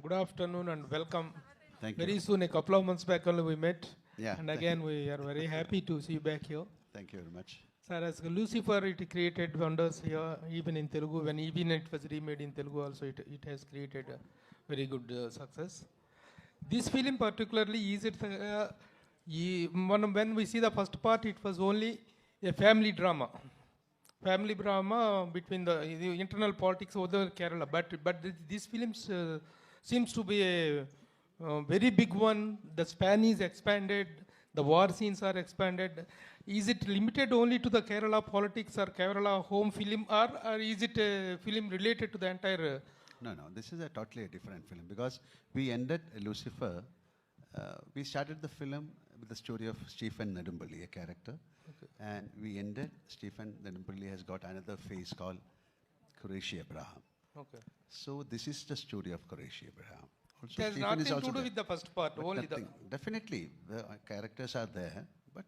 Good afternoon and welcome. Thank you. Very soon, a couple of months back only we met. Yeah. And again, we are very happy to see you back here. Thank you very much. Sir, as Lucifer, it created wonders here, even in Telugu. When even it was remade in Telugu also, it has created a very good success. This film particularly, is it, when we see the first part, it was only a family drama. Family drama between the internal politics of the Kerala. But this film seems to be a very big one. The span is expanded. The war scenes are expanded. Is it limited only to the Kerala politics or Kerala home film, or is it a film related to the entire? No, this is a totally different film because we ended Lucifer. We started the film with the story of Stephen Nedumpalli, a character. Okay. And we ended, Stephen Nedumpalli has got another phase called Qureshi Abraham. Okay. So this is the story of Qureshi Abraham. Also, it has Stephen nothing to do with the first part, but only nothing. Definitely, the characters are there, but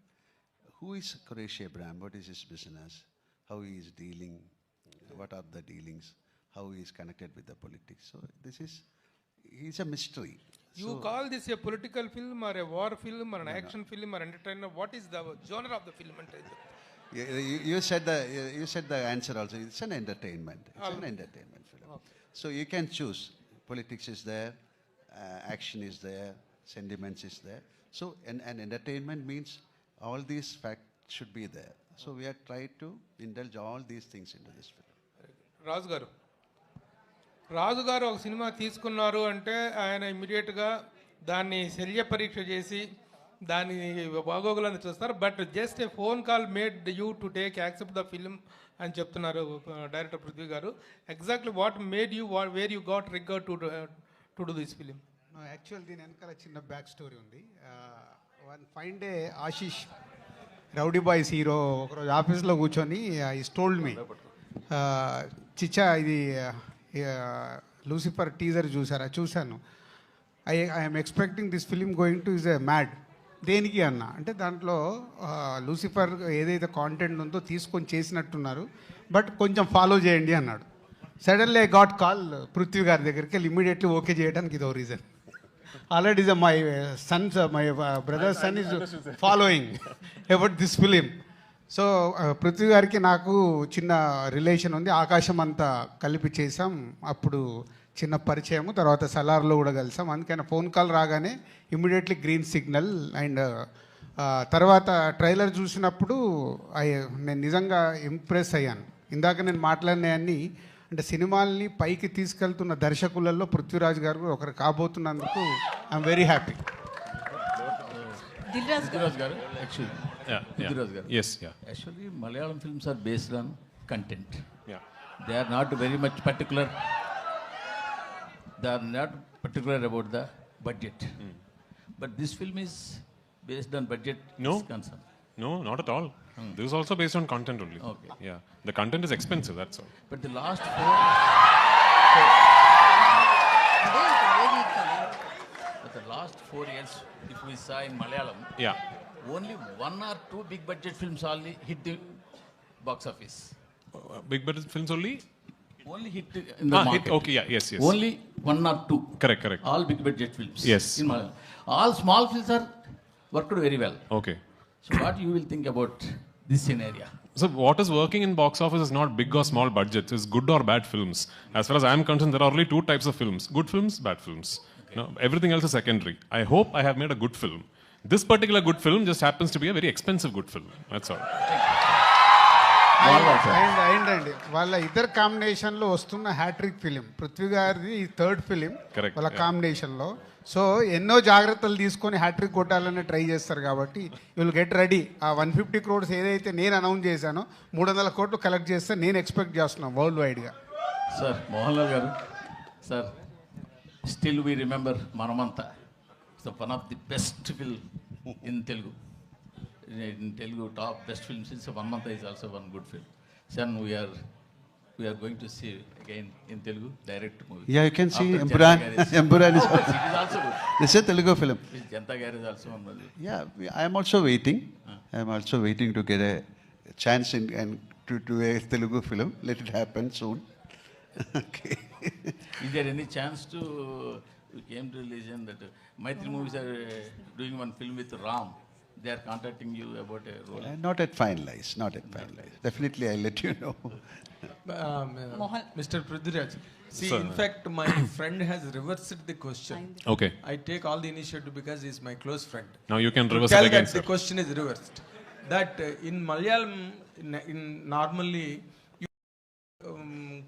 who is Qureshi Abraham? What is his business? How he is dealing? What are the dealings? How he is connected with the politics? So this is, he's a mystery. You call this a political film or a war film or an action film or entertainer? What is the genre of the film? You said the answer also. It's an entertainment. It's an entertainment film. Okay. So you can choose. Politics is there, action is there, sentiments is there. So an entertainment means all these facts should be there. So we are trying to indulge all these things into this film. రాజు గారు ఒక cinema తీసుకున్నారు అంటే ఆయన ఇమ్మీడియట్గా దాన్ని శల్య పరీక్ష చేసి దాని బాగోగులను చూస్తారు. But just a phone call made you to take accept the film అని చెప్తున్నారు డైరెక్టర్ పృథ్వీ గారు. Exactly what made you where you got రిగర్ to do this film? Actual దీని వెనకాల చిన్న బ్యాక్ స్టోరీ ఉంది. One fine day Ashish rowdy boys hero ఒకరోజు ఆఫీస్లో కూర్చొని ఈస్ టోల్డ్ మీ, చిచ్చా ఇది లూసిఫర్ టీజర్ చూసారా? చూశాను. I'm expecting this film going to is a mad. దేనికి అన్న అంటే దాంట్లో లూసిఫర్ ఏదైతే కాంటెంట్ ఉందో తీసుకొని చేసినట్టున్నారు, బట్ కొంచెం ఫాలో చేయండి అన్నాడు. Suddenly I got call Prithvi గారి దగ్గరికి వెళ్ళి ఇమీడియట్లీ ఓకే చేయడానికి ఇదో reason. Already my Sons my brother sun is following about this film. So Prithvi గారికి నాకు చిన్న రిలేషన్ ఉంది. ఆకాశం అంతా కలిపి చేసాం. అప్పుడు చిన్న పరిచయము, తర్వాత సలార్లో కూడా కలిసాం. అందుకని ఫోన్ కాల్ రాగానే ఇమ్మీడియట్లీ గ్రీన్ సిగ్నల్. అండ్ తర్వాత ట్రైలర్ చూసినప్పుడు నేను నిజంగా ఇంప్రెస్ అయ్యాను. ఇందాక నేను మాట్లాడినవన్నీ అంటే సినిమాల్ని పైకి తీసుకెళ్తున్న దర్శకులలో పృథ్వీరాజ్ గారు ఒకరు కాబోతున్నందుకు I'm very happy. Prithviraj garu, actually. Prithviraj garu. Yes, yeah. Actually, Malayalam films are based on content. Yeah. They are not very much particular. They are not particular about the budget. But this film is based on budget. No. Concern. No, not at all. This is also based on content only. Okay. Yeah. The content is expensive, that's all. But the last four years, if we saw in Malayalam, only one or two big budget films only hit the box office. Big budget films only? Only hit in the market. Okay, yeah, yes. Only one or two. Correct. All big budget films. Yes. In Malayalam. All small films are worked very well. Okay. So what you will think about this scenario? So what is working in box office is not big or small budgets. It's good or bad films. As far as I am concerned, there are only two types of films. Good films, bad films. Okay. No, everything else is secondary. I hope I have made a good film. This particular good film just happens to be a very expensive good film. That's all. అయిందండి వాళ్ళ ఇద్దరు కాంబినేషన్లో వస్తున్న hat trick film. Prithvi గారిది ఈ third film వాళ్ళ కాంబినేషన్లో. So ఎన్నో జాగ్రత్తలు తీసుకొని హ్యాట్రిక్ కొట్టాలని ట్రై చేస్తారు కాబట్టి యూ విల్ గెట్ రెడీ. ఆ 150 crores ఏదైతే నేను అనౌన్స్ చేశానో 300 crores కలెక్ట్ చేస్తే నేను ఎక్స్పెక్ట్ చేస్తున్నాను వరల్డ్ వైడ్గా. సార్ మోహన్లాల్ గారు, సార్ స్టిల్ వీ రిమెంబర్ మనమంతా. So one of the best film in Telugu. In Telugu, top best films. Since 1 month is also one good film. Son, we are going to see again in Telugu direct movie. Yeah, you can see Empuraan. Empuraan is it is also good. It's a Telugu film. Janta Gar is also one movie. Yeah, I am also waiting. I am also waiting to get a chance and to do a Telugu film. Let it happen soon. Okay. Is there any chance to we came to realization that Maitri movies are doing one film with Ram. They are contacting you about a role. Not yet finalized, not yet finalized. Definitely I'll let you know. Mr. Prithviraj, see, Sir. in fact, my friend has reversed the question. Okay. I take all the initiative because he's my close friend. Now you can To reverse tell it again, that sir. the question is reversed. That in Malayalam, in normally, you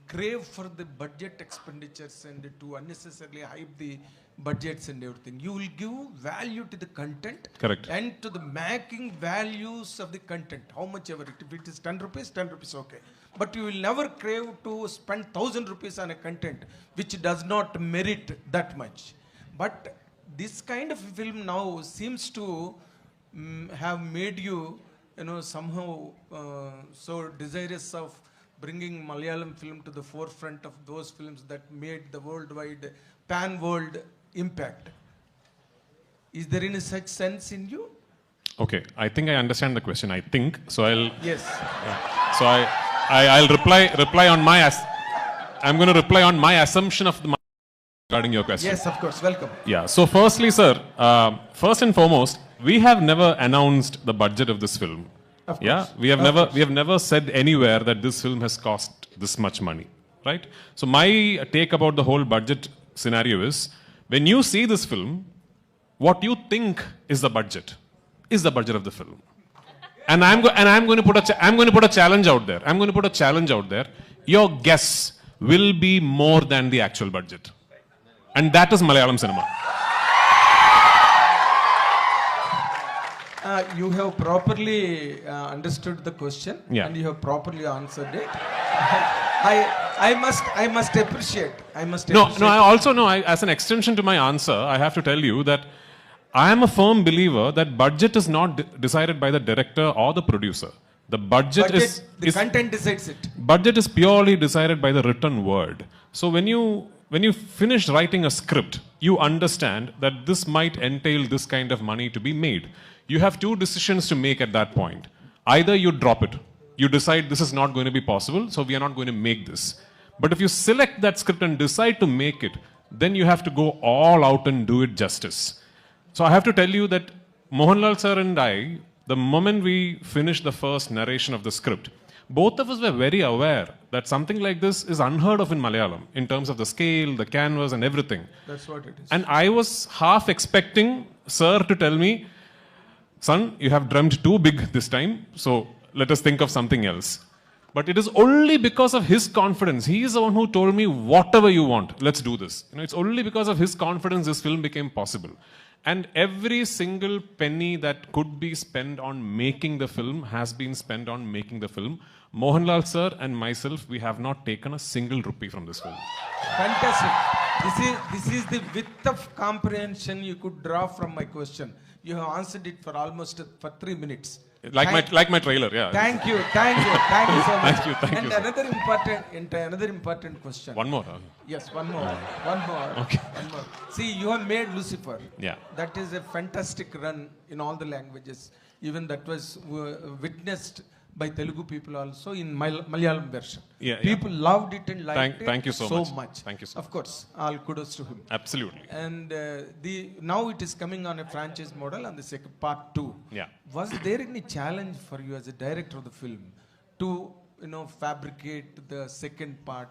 crave for the budget expenditures and to unnecessarily hype the budgets and everything. You will give value to the content. Correct. And to the making values of the content. How much ever. If it is 10 rupees, okay. But you will never crave to spend 1,000 rupees on a content which does not merit that much. But this kind of film now seems to have made you, somehow so desirous of bringing Malayalam film to the forefront of those films that made the worldwide, pan-world impact. Is there any such sense in you? Okay, I think I understand the question. I think so. Yes. So I'll reply on my. I'm going to reply on my assumption of the regarding your question. Yes, of course. Welcome. Yeah. So firstly, sir, first and foremost, we have never announced the budget of this film. Of course. Yeah, we have never said anywhere that this film has cost this much money, right? So my take about the whole budget scenario is, when you see this film, what you think is the budget of the film. And I'm going to put a challenge out there. I'm going to put a challenge out there. Your guess will be more than the actual budget. And that is Malayalam cinema. You have properly understood the question, Yeah. and you have properly answered it. I must appreciate. No, I also know, as an extension to my answer, I have to tell you that I am a firm believer that budget is not decided by the director or the producer. The budget is content decides it. Budget is purely decided by the written word. So when you finish writing a script, you understand that this might entail this kind of money to be made. You have two decisions to make at that point. Either you drop it. You decide this is not going to be possible, so we are not going to make this. But if you select that script and decide to make it, then you have to go all out and do it justice. So I have to tell you that Mohanlal sir and I, the moment we finished the first narration of the script, both of us were very aware that something like this is unheard of in Malayalam in terms of the scale, the canvas and everything. That's what it is. And I was half expecting sir to tell me, son, you have dreamt too big this time, so let us think of something else. But it is only because of his confidence. He is the one who told me, whatever you want, let's do this. It's only because of his confidence this film became possible. And every single penny that could be spent on making the film has been spent on making the film. Mohanlal sir and myself, we have not taken a single rupee from this film. Fantastic. This is the width of comprehension you could draw from my question. You have answered it for almost 3 minutes. Like my trailer, yeah. Thank you so much. Thank you. And another important question. One more. Yes, one more. Okay. One more. See, you have made Lucifer. Yeah. That is a fantastic run in all the languages. Even that was witnessed by Telugu people also in Malayalam version. Yeah. People loved it and liked it Thank you so much. Thank you so much. Of course, all kudos to him. Absolutely. And now it is coming on a franchise model on the second part 2. Yeah. Was there any challenge for you as a director of the film to fabricate the second part,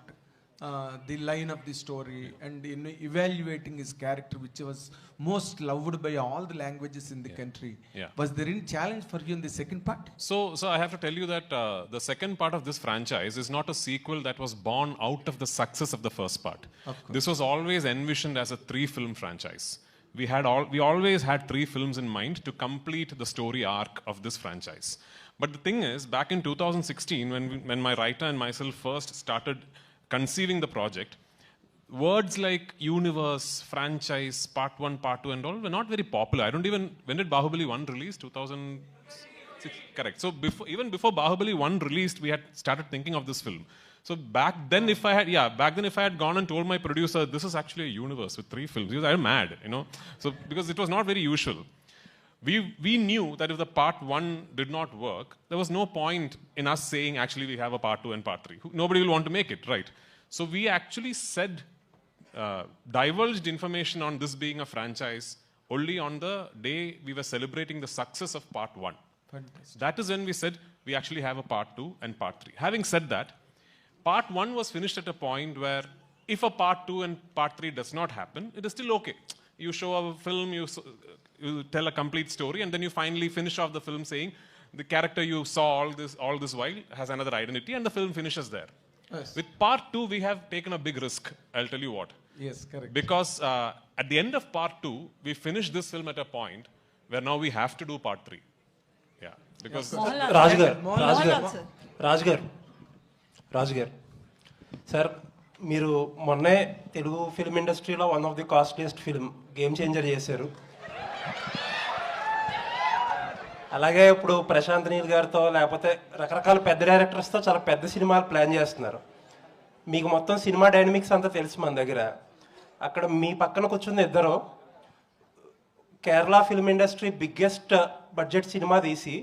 the line of the story, and evaluating his character, which was most loved by all the languages in the country? Yeah. Was there any challenge for you in the second part? So I have to tell you that the second part of this franchise is not a sequel that was born out of the success of the first part. This was always envisioned as a 3-film franchise. We always had 3 films in mind to complete the story arc of this franchise. But the thing is, back in 2016, when my writer and myself first started conceiving the project, words like universe, franchise, part 1, part 2 and all were not very popular. I don't even, when did Bahubali 1 release? 2006, correct. So even before Bahubali 1 released, we had started thinking of this film. So back then if I had gone and told my producer, this is actually a universe with 3 films, he was mad, So because it was not very usual. We knew that if the part 1 did not work, there was no point in us saying, actually, we have a part 2 and part 3. Nobody will want to make it, right? So we actually said divulged information on this being a franchise only on the day we were celebrating the success of part 1. That is when we said we actually have a part 2 and part 3. Having said that, part 1 was finished at a point where if a part 2 and part 3 does not happen, it is still okay. You show a film, you tell a complete story, and then you finally finish off the film saying the character you saw all this while has another identity, and the film finishes there. Yes. With part 2, we have taken a big risk. I'll tell you what. Yes, correct. Because at the end of part 2, we finished this film at a point where now we have to do part 3. Yeah. Because రాజు గారు sir మీరు మొన్నే Telugu film ఇండస్ట్రీలో one of the costliest film game changer చేశారు. అలాగే ఇప్పుడు ప్రశాంత్ నీల్ గారితో లేకపోతే రకరకాల పెద్ద డైరెక్టర్స్తో చాలా పెద్ద సినిమాలు ప్లాన్ చేస్తున్నారు. మీకు మొత్తం సినిమా డైనమిక్స్ అంతా తెలుసు మన దగ్గర. అక్కడ మీ పక్కన కూర్చున్న ఇద్దరు Kerala film industry biggest budget cinema తీసి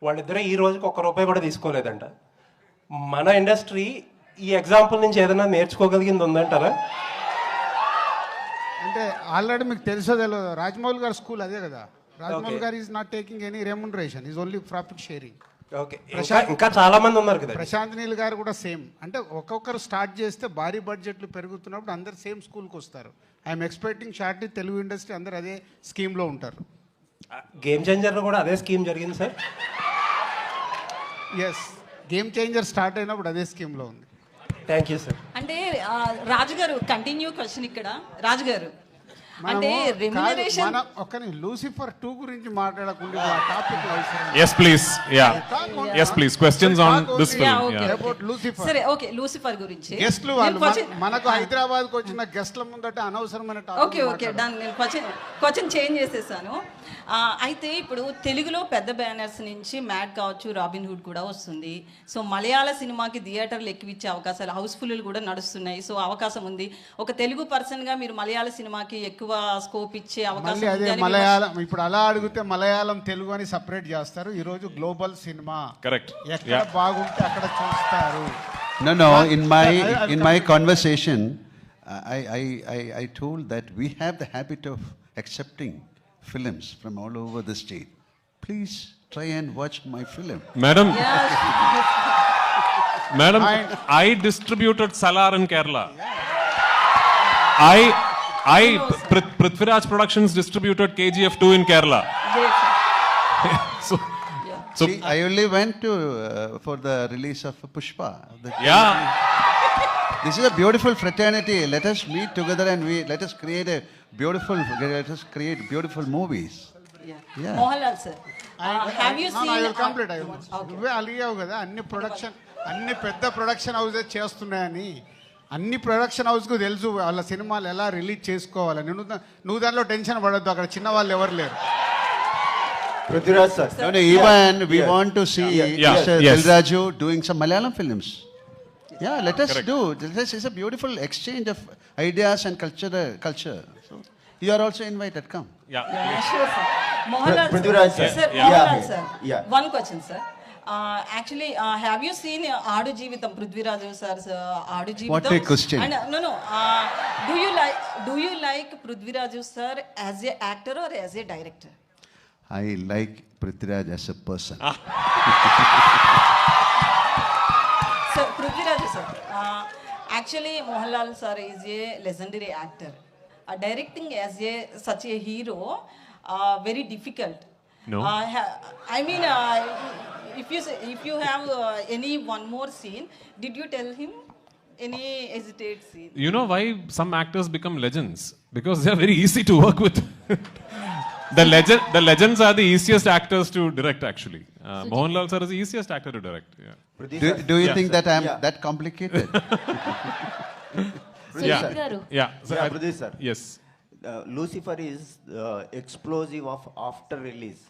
వాళ్ళిద్దరే ఈ రోజుకి ₹1 కూడా తీసుకోలేదంట. మన ఇండస్ట్రీ ఈ ఎగ్జాంపుల్ నుంచి ఏదైనా నేర్చుకోగలిగింది ఉందంటారా? అంటే ఆల్రెడీ మీకు తెలుసో తెలియదు, రాజమౌళి గారి స్కూల్ అదే కదా. రాజమౌళి గారు is not taking any remuneration, is only profit sharing. Okay, ఇంకా చాలా మంది ఉన్నారు కదా. ప్రశాంత్ నీల్ గారు కూడా సేమ్. అంటే ఒక్కొక్కరు స్టార్ట్ చేస్తే భారీ బడ్జెట్లు పెరుగుతున్నప్పుడు అందరు సేమ్ స్కూల్కి వస్తారు. I'm expecting short Telugu industry అందరు అదే స్కీమ్లో ఉంటారు. గేమ్ చేంజర్లో కూడా అదే స్కీమ్ జరిగింది sir. Yes, game changer start అయినప్పుడు అదే స్కీమ్లో ఉంది. Thank you sir. అంటే రాజు గారు కంటిన్యూ క్వశ్చన్ ఇక్కడ. రాజు గారు అంటే రెమ్యునరేషన్ ఒక్కని లూసిఫర్ 2 గురించి మాట్లాడకుండా topic yes please yeah yes please questions on this film about Lucifer. సరే, ఓకే, లూసిఫర్ గురించి గెస్ట్లు వాళ్ళు మనకు హైదరాబాద్ కు వచ్చిన గెస్ట్ల ముందట అనవసరమైన టాపిక్. Okay okay done. నేను క్వశ్చన్ చేంజ్ చేసేసాను. అయితే ఇప్పుడు తెలుగులో పెద్ద బ్యానర్స్ నుంచి మ్యాడ్ కావచ్చు, రాబిన్ హుడ్ కూడా వస్తుంది. సో మలయాళ సినిమాకి థియేటర్లు ఎక్కువిచ్చే అవకాశాలు, హౌస్ఫుల్ కూడా నడుస్తున్నాయి. సో అవకాశం ఉంది. ఒక తెలుగు పర్సన్గా మీరు మలయాళ సినిమాకి ఎక్కువ స్కోప్ ఇచ్చే అవకాశం ఉంది. అదే మలయాళం ఇప్పుడు అలా అడిగితే మలయాళం తెలుగు అని సపరేట్ చేస్తారు. ఈ రోజు గ్లోబల్ సినిమా కరెక్ట్, ఎక్కడ బాగుంటే అక్కడ చూస్తారు. No, in my conversation I told that we have the habit of accepting films from all over the state. Please try and watch my film. Madam, I distributed Salar in Kerala. Prithviraj Productions distributed KGF 2 in Kerala. so See, I only went to for the release of Pushpa. Yeah. This is a beautiful fraternity. Let us meet together and let us create beautiful movies. Yeah. Mohanlal sir, have you seen? I will complete. నువ్వే అలిగావు కదా అన్ని పెద్ద production houses చేస్తున్నాయని. అన్ని production హౌస్కు తెలుసు వాళ్ళ సినిమాలు ఎలా రిలీజ్ చేసుకోవాలని. నువ్వు దానిలో టెన్షన్ పడద్దు, అక్కడ చిన్న వాళ్ళు ఎవరు లేరు. Prithviraj sir. No, even we want to see Mr. Raju doing some Malayalam films. Yeah, let us do. This is a beautiful exchange of ideas and culture. So you are also invited. Come. Yeah, sure sir. Mohanlal Prithviraj sir. Sir, Yeah. Mohanlal sir. Yeah. One question sir. Actually, have you seen Aadu Jeevitam, Prithviraj sir's Aadu Jeevitam? What a question. And, no. Do you like Prithviraj sir as a actor or as a director? I like Prithviraj as a person. Sir, Prithviraj sir. Actually, Mohanlal sir is a legendary actor. Directing as such a hero, very difficult. No. I mean, if you have any one more scene, did you tell him any hesitate scene? You know why some actors become legends? Because they are very easy to work with. The legends are the easiest actors to direct actually. Mohanlal sir is the easiest actor to direct. Yeah. Do you think that I am that complicated? Yeah. So Prithviraj sir. Yes. Lucifer is explosive of after release.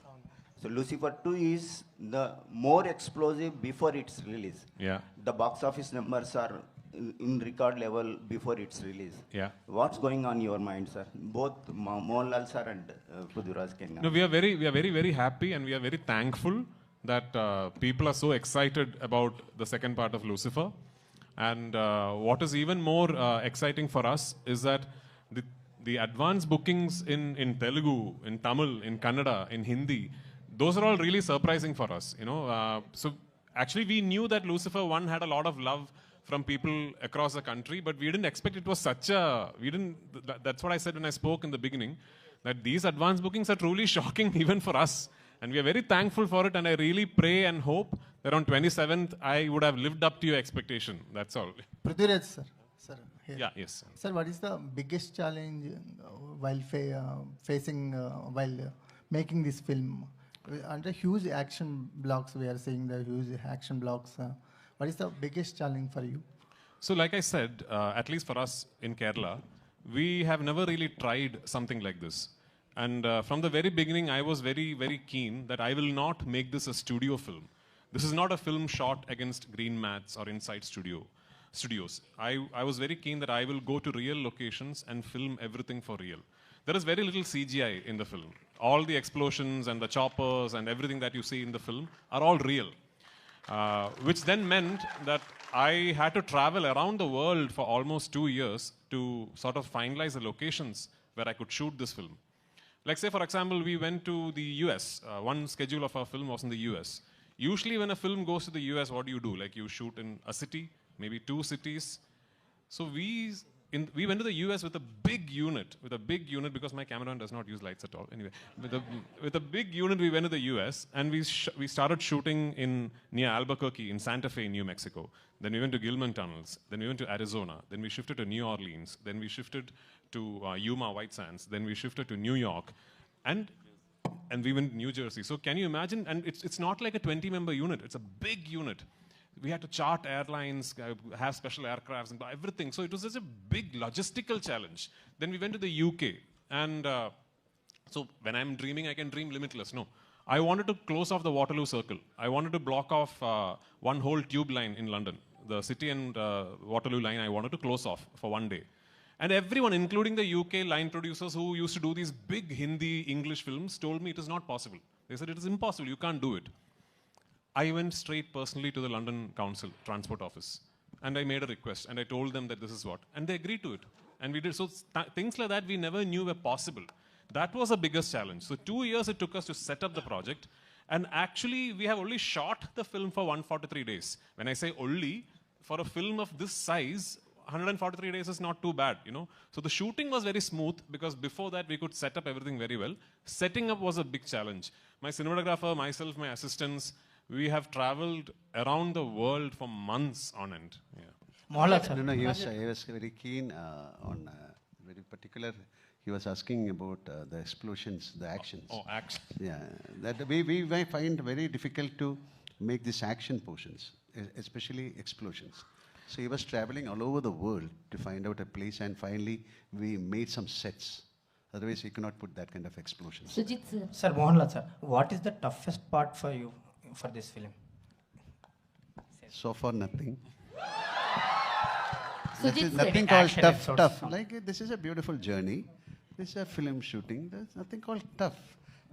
So Lucifer 2 is the more explosive before its release. Yeah. The box office numbers are in record level before its release. Yeah. What's going on in your mind, sir? Both Mohanlal sir and Prithviraj Kenna. No, we are very happy and we are very thankful that people are so excited about the second part of Lucifer. And what is even more exciting for us is that the advance bookings in Telugu, in Tamil, in Kannada, in Hindi, those are all really surprising for us. So actually we knew that Lucifer 1 had a lot of love from people across the country, but we didn't expect it was such a, that's what I said when I spoke in the beginning, that these advance bookings are truly shocking even for us. And we are very thankful for it, and I really pray and hope that on 27th I would have lived up to your expectation. That's all. Prithviraj, sir. Sir, here. Yeah, yes. Sir, what is the biggest challenge while facing while making this film? Under huge action blocks, we are seeing the huge action blocks. What is the biggest challenge for you? So like I said, at least for us in Kerala, we have never really tried something like this. And from the very beginning, I was very, very keen that I will not make this a studio film. This is not a film shot against green mats or inside studios. I was very keen that I will go to real locations and film everything for real. There is very little CGI in the film. All the explosions and the choppers and everything that you see in the film are all real. Which then meant that I had to travel around the world for almost 2 years to sort of finalize the locations where I could shoot this film. Like say, for example, we went to the US. One schedule of our film was in the US. Usually when a film goes to the US, what do? Like you shoot in a city, maybe 2 cities. So we went to the US with a big unit, because my cameraman does not use lights at all. Anyway, with a big unit, we went to the US and we started shooting near Albuquerque in Santa Fe, New Mexico. Then we went to Gilman Tunnels. Then we went to Arizona. Then we shifted to New Orleans. Then we shifted to Yuma White Sands. Then we shifted to New York. And we went to New Jersey. So can you imagine? And it's not like a 20-member unit. It's a big unit. We had to chart airlines, have special aircrafts, and everything. So it was such a big logistical challenge. Then we went to the UK. And so when I'm dreaming, I can dream limitless. No. I wanted to close off the Waterloo Circle. I wanted to block off one whole tube line in London. The City and Waterloo line, I wanted to close off for 1 day. And everyone, including the UK line producers who used to do these big Hindi, English films, told me it is not possible. They said, it is impossible, you can't do it. I went straight personally to the London Council Transport Office. And I made a request, and I told them that this is what. And they agreed to it. And we did. So things like that we never knew were possible. That was the biggest challenge. So 2 years it took us to set up the project. And actually, we have only shot the film for 143 days. When I say only, for a film of this size, 143 days is not too bad, So the shooting was very smooth because before that we could set up everything very well. Setting up was a big challenge. My cinematographer, myself, my assistants, we have traveled around the world for months on end. Yeah. Mohanlal, sir. No, he was very keen on very particular. He was asking about the explosions, the actions. Oh, action. Yeah, that we may find very difficult to make these action portions, especially explosions. So he was traveling all over the world to find out a place, and finally we made some sets. Otherwise, we could not put that kind of explosions. Sujit, sir. Sir, Mohanlal, sir, what is the toughest part for you for this film? So far, nothing. Sujit, Nothing sir. called Action tough. episodes. Tough. Like this is a beautiful journey. This is a film shooting. There's nothing called tough.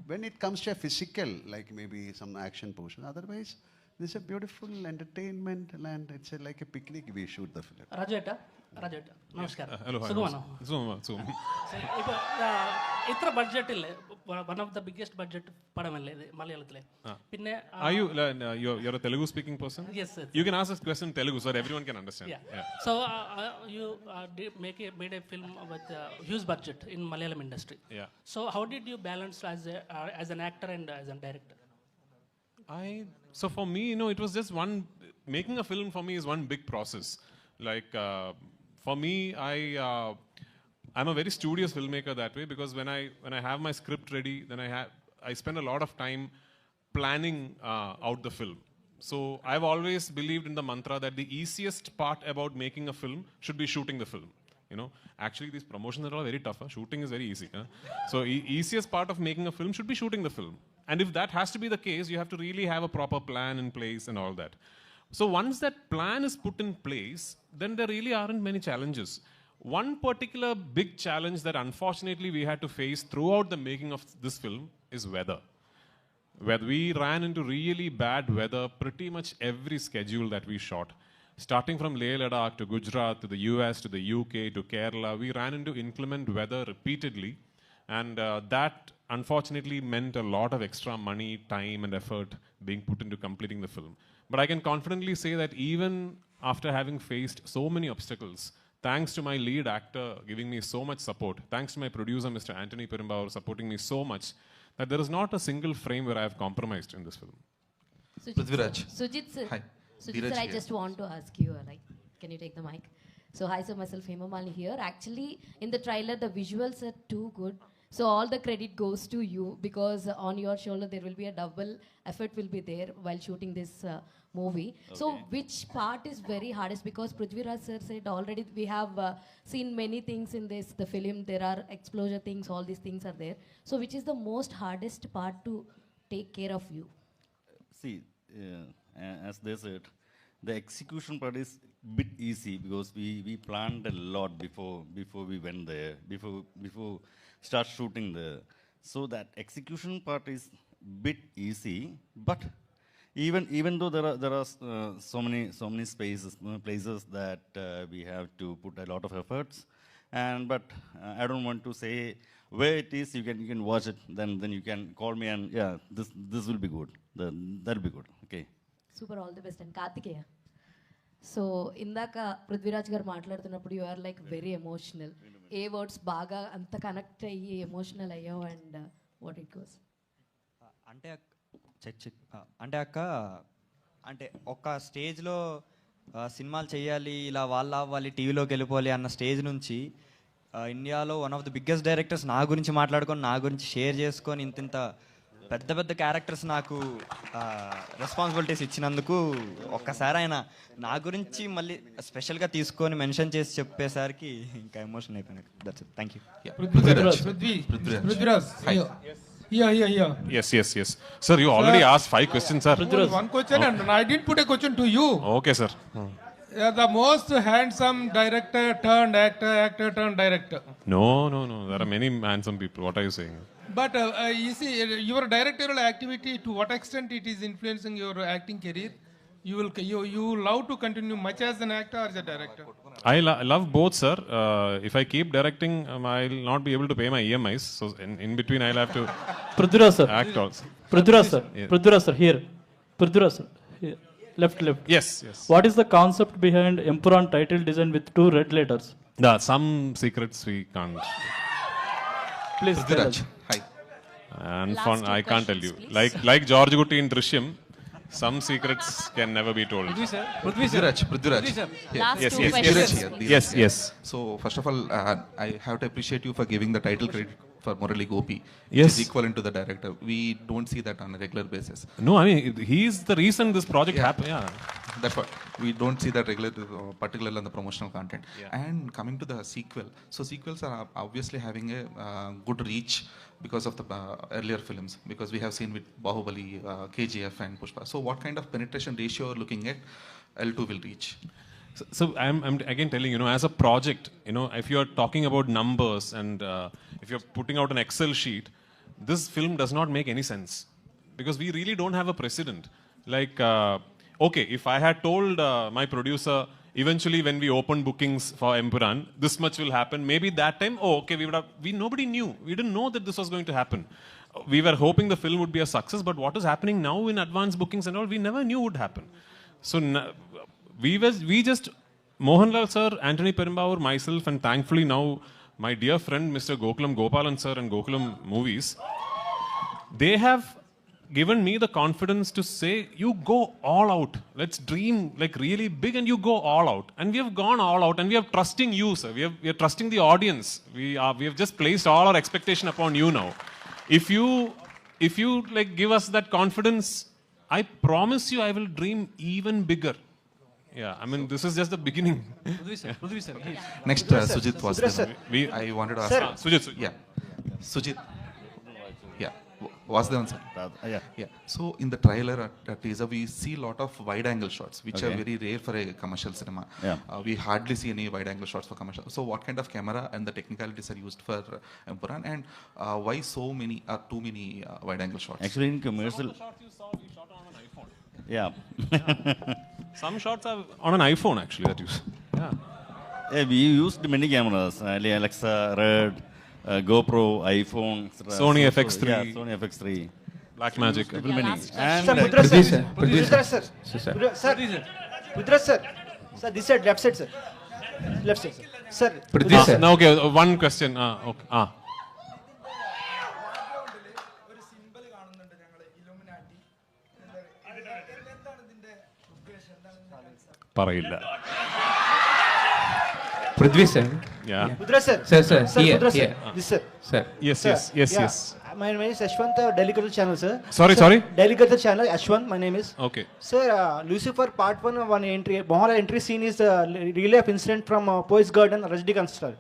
When it comes to a physical, like maybe some action portion, otherwise, this is a beautiful entertainment and it's like a picnic. We shoot the film. Raju, namaskar. Hello. Sukumaran. ഇത്ര ബഡ്ജറ്റില്ലേ one of the biggest budget പടമല്ലേ ഇത് മലയാളത്തിലെ പിന്നെ Are you you're a Telugu speaking person? Yes, sir. You can ask this question in Telugu so that everyone can understand. Yeah. So you made a film with huge budget in Malayalam industry. Yeah. So how did you balance as an actor and as a director? So for me, it was just making a film for me is one big process. Like for me, I'm a very studious filmmaker that way, because when I have my script ready, then I spend a lot of time planning out the film. So I've always believed in the mantra that the easiest part about making a film should be shooting the film. Actually these promotions are all very tough. Shooting is very easy. So easiest part of making a film should be shooting the film. And if that has to be the case, you have to really have a proper plan in place and all that. So once that plan is put in place, then there really aren't many challenges. One particular big challenge that unfortunately we had to face throughout the making of this film is weather. Where we ran into really bad weather pretty much every schedule that we shot. Starting from Leh Ladakh to Gujarat to the US to the UK to Kerala, we ran into inclement weather repeatedly. And that unfortunately meant a lot of extra money, time, and effort being put into completing the film. But I can confidently say that even after having faced so many obstacles, thanks to my lead actor giving me so much support, thanks to my producer, Mr. Anthony Perumbavoor, supporting me so much, that there is not a single frame where I have compromised in this film. Prithviraj. Sujit sir, Hi. Sujit Dheeraj sir, I here. just want to ask you, can you take the mic? So hi sir, myself Hema Malini here. Actually, in the trailer, the visuals are too good. So all the credit goes to you because on your shoulder there will be a double effort will be there while shooting this movie. Okay. So which part is very hardest? Because Prithviraj sir said already we have seen many things in the film. There are explosion things, all these things are there. So which is the most hardest part to take care of you? See, as they said, the execution part is bit easy because we planned a lot before we went there, before start shooting there. So that execution part is bit easy, but even though there are so many places that we have to put a lot of efforts, but I don't want to say where it is. You can watch it, then you can call me and yeah, this will be good. That'll be good. Okay. Super, all the best. And Kartikeya. So ఇందాక పృథ్వీరాజ్ గారు మాట్లాడుతున్నప్పుడు you are like very emotional. ఏ words బాగా అంత connect అయ్యి emotional అయ్యావు and what it goes? అంటే అక్క అంటే ఒక స్టేజ్లో సినిమాలు చేయాలి, ఇలా వాళ్ళు టీవీలోకి వెళ్ళిపోవాలి అన్న స్టేజ్ నుంచి ఇండియాలో one of the biggest directors నా గురించి మాట్లాడుకొని, నా గురించి షేర్ చేసుకొని ఇంత పెద్ద క్యారెక్టర్స్ నాకు రెస్పాన్సిబిలిటీస్ ఇచ్చినందుకు ఒక్కసారి ఆయన నా గురించి మళ్ళీ స్పెషల్గా తీసుకొని మెన్షన్ చేసి చెప్పేసరికి ఇంకా ఎమోషన్ అయిపోయినా. That's it. Thank you. Prithviraj. Yeah. Yes. Sir, you already asked 5 questions, sir. One question and I didn't put a question to you. Okay, sir. The most handsome director turned actor turned director. No. There are many handsome people. What are you saying? But you see, your directorial activity, to what extent it is influencing your acting career? You love to continue much as an actor or as a director? I love both, sir. If I keep directing, I'll not be able to pay my EMIs. So in between, I'll have to Prithviraj sir. act also. Prithviraj sir. Yeah. Prithviraj sir, here. Prithviraj sir. Here. Left. Yes. What is the concept behind Empuraan title design with 2 red letters? Some secrets we can't. Please tell Prithviraj. us. Hi. And Last fun, 2 I can't tell you. questions, Like George Gutti in Drishyam, some secrets can never be told. Prithviraj. Last Yes, 2 yes, questions. Yes. So first of all, I have to appreciate you for giving the title credit for Murali Gopi. Yes. Which is equivalent to the director. We don't see that on a regular basis. No, I mean, he's the reason this project happened. Yeah. That's what we don't see that regular, particularly on the promotional content. Yeah. And coming to the sequel, so sequels are obviously having a good reach because of the earlier films. Because we have seen with Bahubali, KGF, and Pushpa. So what kind of penetration ratio are looking at? L2 will reach. So I'm again telling you, as a project, if you're talking about numbers and if you're putting out an Excel sheet, this film does not make any sense because we really don't have a precedent. Like, okay, if I had told my producer eventually when we opened bookings for Empuraan, this much will happen. Maybe that time, nobody knew. We didn't know that this was going to happen. We were hoping the film would be a success, but what is happening now in advance bookings and all, we never knew would happen. So we just, Mohanlal sir, Anthony Perumbavoor, myself, and thankfully now my dear friend Mr. Gokulam Gopalan sir and Gokulam Movies, they have given me the confidence to say, you go all out. Let's dream like really big and you go all out. And we have gone all out and we are trusting you, sir. We are trusting the audience. We have just placed all our expectation upon you now. If you like give us that confidence, I promise you I will dream even bigger. Yeah, I mean, this is just the beginning. Prithvi sir. Next, Sujit was there. I wanted to ask. Sujit. Yeah. Sujit. Yeah. Was there one, sir? Yeah. So in the trailer, teaser, we see a lot of wide-angle shots, which are very rare for a commercial cinema. Yeah. We hardly see any wide-angle shots for commercial. So what kind of camera and the technicalities are used for Empuraan, and why too many wide-angle shots? Actually, in commercial. Some of the shots you saw, we shot on an iPhone. Yeah. Some shots are on an iPhone actually that use. Yeah. Yeah, we used many cameras, Alexa, Red, GoPro, iPhone, etc. Sony FX3. Yeah, Sony FX3. Blackmagic. Many. And Prithviraj sir. Prithviraj sir. Sir, this side, left side, sir. Left side, sir. Sir. Prithviraj sir. Now, okay, one question. Okay. പറയില്ല. Prithviraj sir. Yeah. Prithviraj sir. Sir. Here. Prithviraj sir. This sir. Sir. Yes. My name is Ashwant, Delhi Culture Channel, sir. Sorry. Delhi Culture Channel, Ashwant, my name is. Okay. Sir, Lucifer Part 1, one entry, Mohanlal entry scene is real life incident from Poets Garden, Rajnikant star.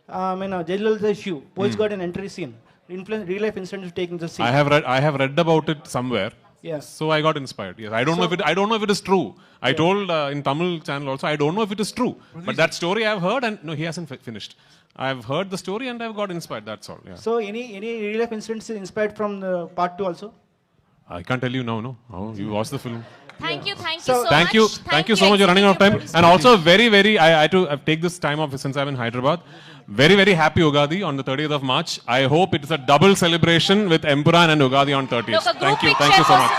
Jailal issue, Poets Garden entry scene. Real life incident is taking the scene. I have read about it somewhere. Yes. So I got inspired. Yes. I don't know if it is true. I told in Tamil channel also, I don't know if it is true. But that story I've heard, and no, he hasn't finished. I've heard the story and I've got inspired. That's all. Yeah. So any real life incidents inspired from the Part 2 also? I can't tell you now. No. Oh, you watched the film. Thank you so much. Thank you so much. You're running out of time. And also very, I had to take this time off since I'm in Hyderabad. Very, very happy Ugadi on the 30th of March. I hope it is a double celebration with Empuraan and Ugadi on 30th. Look, Thank you so much.